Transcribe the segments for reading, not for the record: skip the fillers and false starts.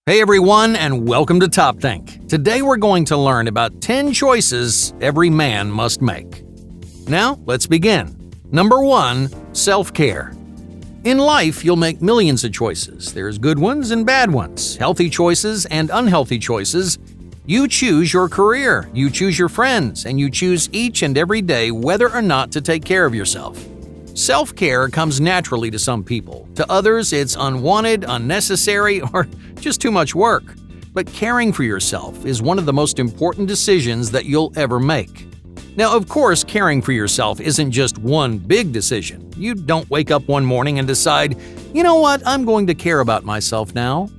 Hey everyone, and welcome to Top Think. Today we're going to learn about 10 choices every man must make. Now, let's begin. Number 1. Self-care. In life, you'll make millions of choices. There's good ones and bad ones, healthy choices and unhealthy choices. You choose your career, you choose your friends, and you choose each and every day whether or not to take care of yourself. Self-care comes naturally to some people. To others, it's unwanted, unnecessary, or just too much work. But caring for yourself is one of the most important decisions that you'll ever make. Now, of course, caring for yourself isn't just one big decision. You don't wake up one morning and decide, you know what, I'm going to care about myself now.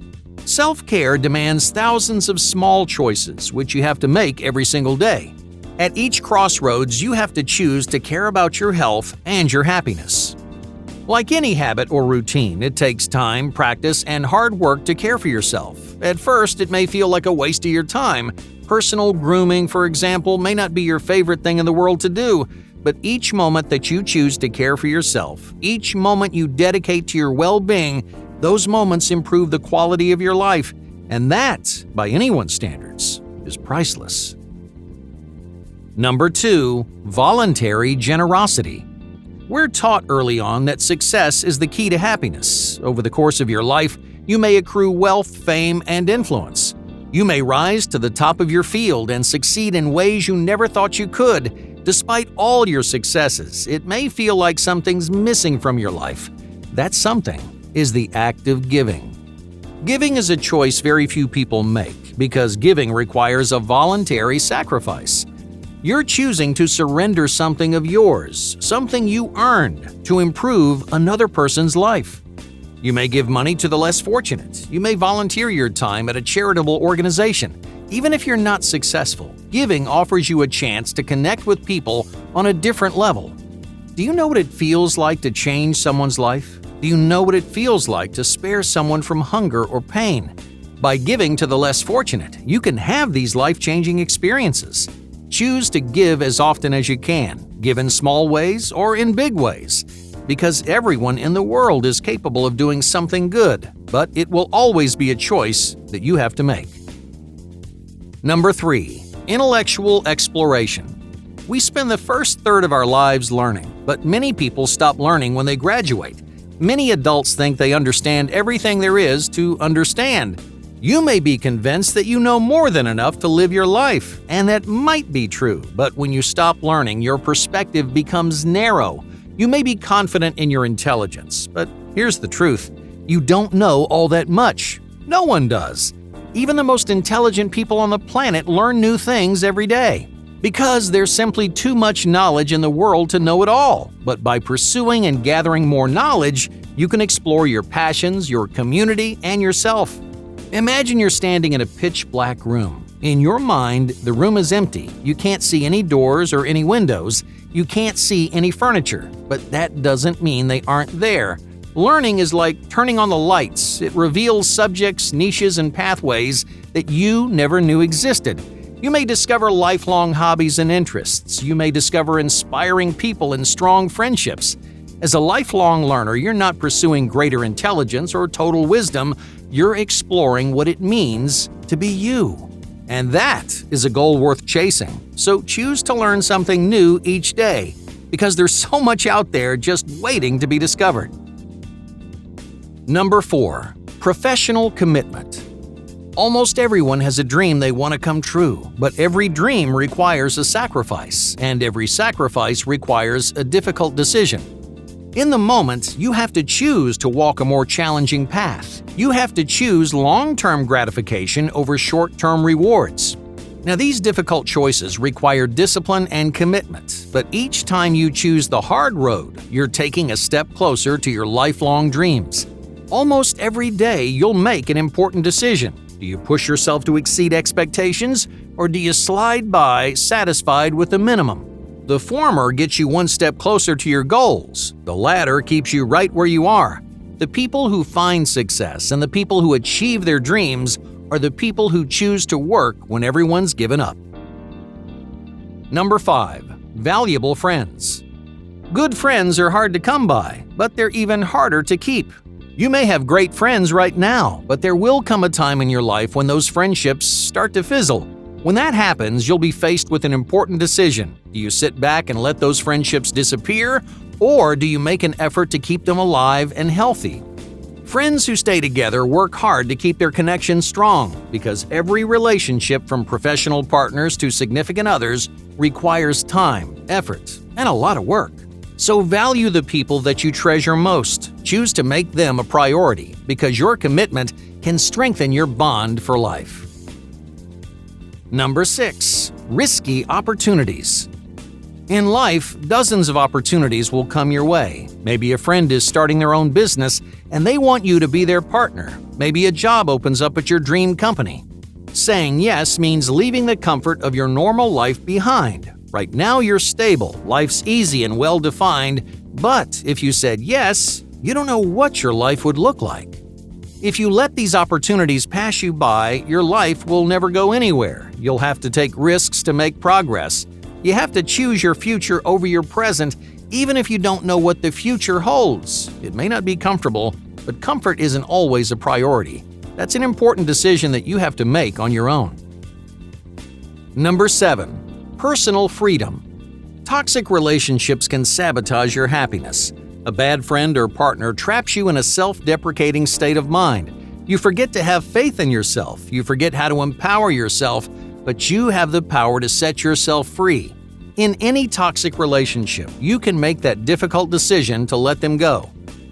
Self-care demands thousands of small choices, which you have to make every single day. At each crossroads, you have to choose to care about your health and your happiness. Like any habit or routine, it takes time, practice, and hard work to care for yourself. At first, it may feel like a waste of your time. Personal grooming, for example, may not be your favorite thing in the world to do, but each moment that you choose to care for yourself, each moment you dedicate to your well-being, those moments improve the quality of your life, and that, by anyone's standards, is priceless. Number 2. Voluntary generosity. We're taught early on that success is the key to happiness. Over the course of your life, you may accrue wealth, fame, and influence. You may rise to the top of your field and succeed in ways you never thought you could. Despite all your successes, it may feel like something's missing from your life. That something is the act of giving. Giving is a choice very few people make because giving requires a voluntary sacrifice. You're choosing to surrender something of yours, something you earned, to improve another person's life. You may give money to the less fortunate. You may volunteer your time at a charitable organization. Even if you're not successful, giving offers you a chance to connect with people on a different level. Do you know what it feels like to change someone's life? Do you know what it feels like to spare someone from hunger or pain? By giving to the less fortunate, you can have these life-changing experiences. Choose to give as often as you can, give in small ways or in big ways, because everyone in the world is capable of doing something good, but it will always be a choice that you have to make. Number 3. Intellectual exploration. We spend the first third of our lives learning, but many people stop learning when they graduate. Many adults think they understand everything there is to understand. You may be convinced that you know more than enough to live your life, and that might be true, but when you stop learning, your perspective becomes narrow. You may be confident in your intelligence, but here's the truth. You don't know all that much. No one does. Even the most intelligent people on the planet learn new things every day, because there's simply too much knowledge in the world to know it all. But by pursuing and gathering more knowledge, you can explore your passions, your community, and yourself. Imagine you're standing in a pitch-black room. In your mind, the room is empty. You can't see any doors or any windows. You can't see any furniture. But that doesn't mean they aren't there. Learning is like turning on the lights. It reveals subjects, niches, and pathways that you never knew existed. You may discover lifelong hobbies and interests. You may discover inspiring people and strong friendships. As a lifelong learner, you're not pursuing greater intelligence or total wisdom. You're exploring what it means to be you. And that is a goal worth chasing. So choose to learn something new each day, because there's so much out there just waiting to be discovered. Number 4. Professional commitment. Almost everyone has a dream they want to come true, but every dream requires a sacrifice, and every sacrifice requires a difficult decision. In the moment, you have to choose to walk a more challenging path. You have to choose long-term gratification over short-term rewards. Now, these difficult choices require discipline and commitment, but each time you choose the hard road, you're taking a step closer to your lifelong dreams. Almost every day, you'll make an important decision. Do you push yourself to exceed expectations, or do you slide by satisfied with the minimum? The former gets you one step closer to your goals. The latter keeps you right where you are. The people who find success and the people who achieve their dreams are the people who choose to work when everyone's given up. Number 5. Valuable friends. Good friends are hard to come by, but they're even harder to keep. You may have great friends right now, but there will come a time in your life when those friendships start to fizzle. When that happens, you'll be faced with an important decision. Do you sit back and let those friendships disappear, or do you make an effort to keep them alive and healthy? Friends who stay together work hard to keep their connection strong because every relationship, from professional partners to significant others, requires time, effort, and a lot of work. So value the people that you treasure most. Choose to make them a priority because your commitment can strengthen your bond for life. Number 6. Risky opportunities. In life, dozens of opportunities will come your way. Maybe a friend is starting their own business and they want you to be their partner. Maybe a job opens up at your dream company. Saying yes means leaving the comfort of your normal life behind. Right now you're stable, life's easy and well-defined, but if you said yes, you don't know what your life would look like. If you let these opportunities pass you by, your life will never go anywhere. You'll have to take risks to make progress. You have to choose your future over your present, even if you don't know what the future holds. It may not be comfortable, but comfort isn't always a priority. That's an important decision that you have to make on your own. Number 7. Personal freedom. Toxic relationships can sabotage your happiness. A bad friend or partner traps you in a self-deprecating state of mind. You forget to have faith in yourself. You forget how to empower yourself, but you have the power to set yourself free. In any toxic relationship, you can make that difficult decision to let them go.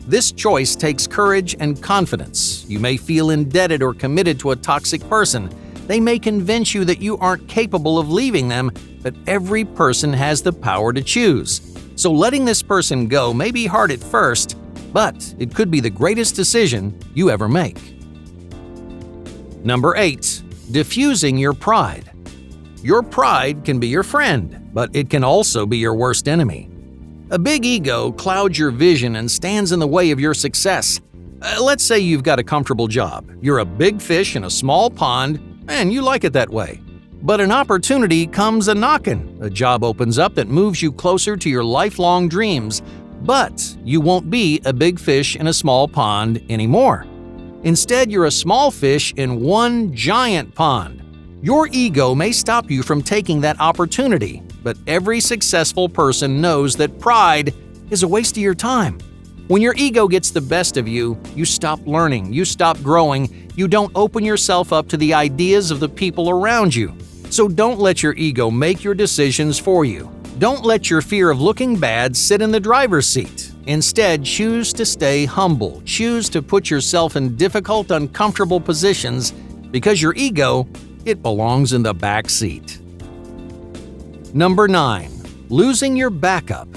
This choice takes courage and confidence. You may feel indebted or committed to a toxic person. They may convince you that you aren't capable of leaving them, but every person has the power to choose. So letting this person go may be hard at first, but it could be the greatest decision you ever make. Number 8. Diffusing your pride. Your pride can be your friend, but it can also be your worst enemy. A big ego clouds your vision and stands in the way of your success. Let's say you've got a comfortable job. You're a big fish in a small pond, and you like it that way. But an opportunity comes a-knockin'. A job opens up that moves you closer to your lifelong dreams, but you won't be a big fish in a small pond anymore. Instead, you're a small fish in one giant pond. Your ego may stop you from taking that opportunity, but every successful person knows that pride is a waste of your time. When your ego gets the best of you, you stop learning, you stop growing, you don't open yourself up to the ideas of the people around you. So don't let your ego make your decisions for you. Don't let your fear of looking bad sit in the driver's seat. Instead, choose to stay humble. Choose to put yourself in difficult, uncomfortable positions because your ego, it belongs in the back seat. Number 9. Losing your backup.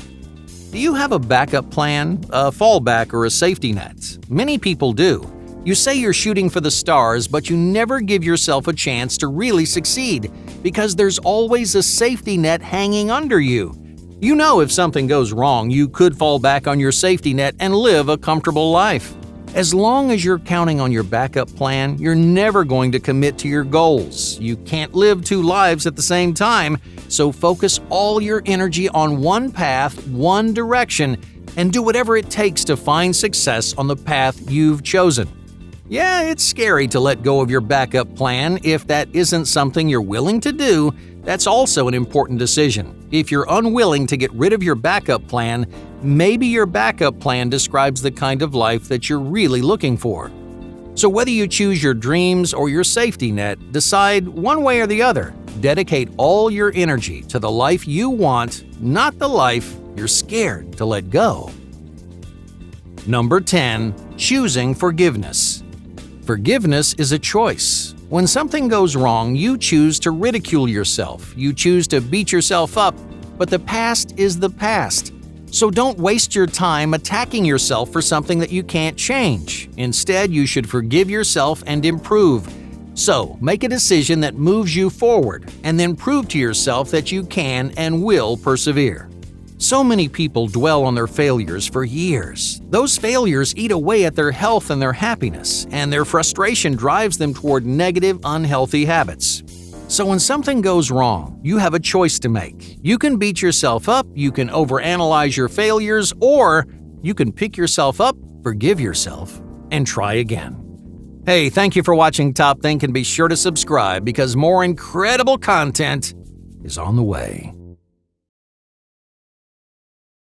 Do you have a backup plan, a fallback, or a safety net? Many people do. You say you're shooting for the stars, but you never give yourself a chance to really succeed because there's always a safety net hanging under you. You know if something goes wrong, you could fall back on your safety net and live a comfortable life. As long as you're counting on your backup plan, you're never going to commit to your goals. You can't live two lives at the same time, so focus all your energy on one path, one direction, and do whatever it takes to find success on the path you've chosen. Yeah, it's scary to let go of your backup plan. If that isn't something you're willing to do, that's also an important decision. If you're unwilling to get rid of your backup plan, maybe your backup plan describes the kind of life that you're really looking for. So whether you choose your dreams or your safety net, decide one way or the other. Dedicate all your energy to the life you want, not the life you're scared to let go. Number 10. Choosing forgiveness. Forgiveness is a choice. When something goes wrong, you choose to ridicule yourself. You choose to beat yourself up, but the past is the past. So don't waste your time attacking yourself for something that you can't change. Instead, you should forgive yourself and improve. So, make a decision that moves you forward, and then prove to yourself that you can and will persevere. So many people dwell on their failures for years. Those failures eat away at their health and their happiness, and their frustration drives them toward negative, unhealthy habits. So when something goes wrong, you have a choice to make. You can beat yourself up, you can overanalyze your failures, or you can pick yourself up, forgive yourself, and try again. Hey, thank you for watching Top Think, and be sure to subscribe because more incredible content is on the way.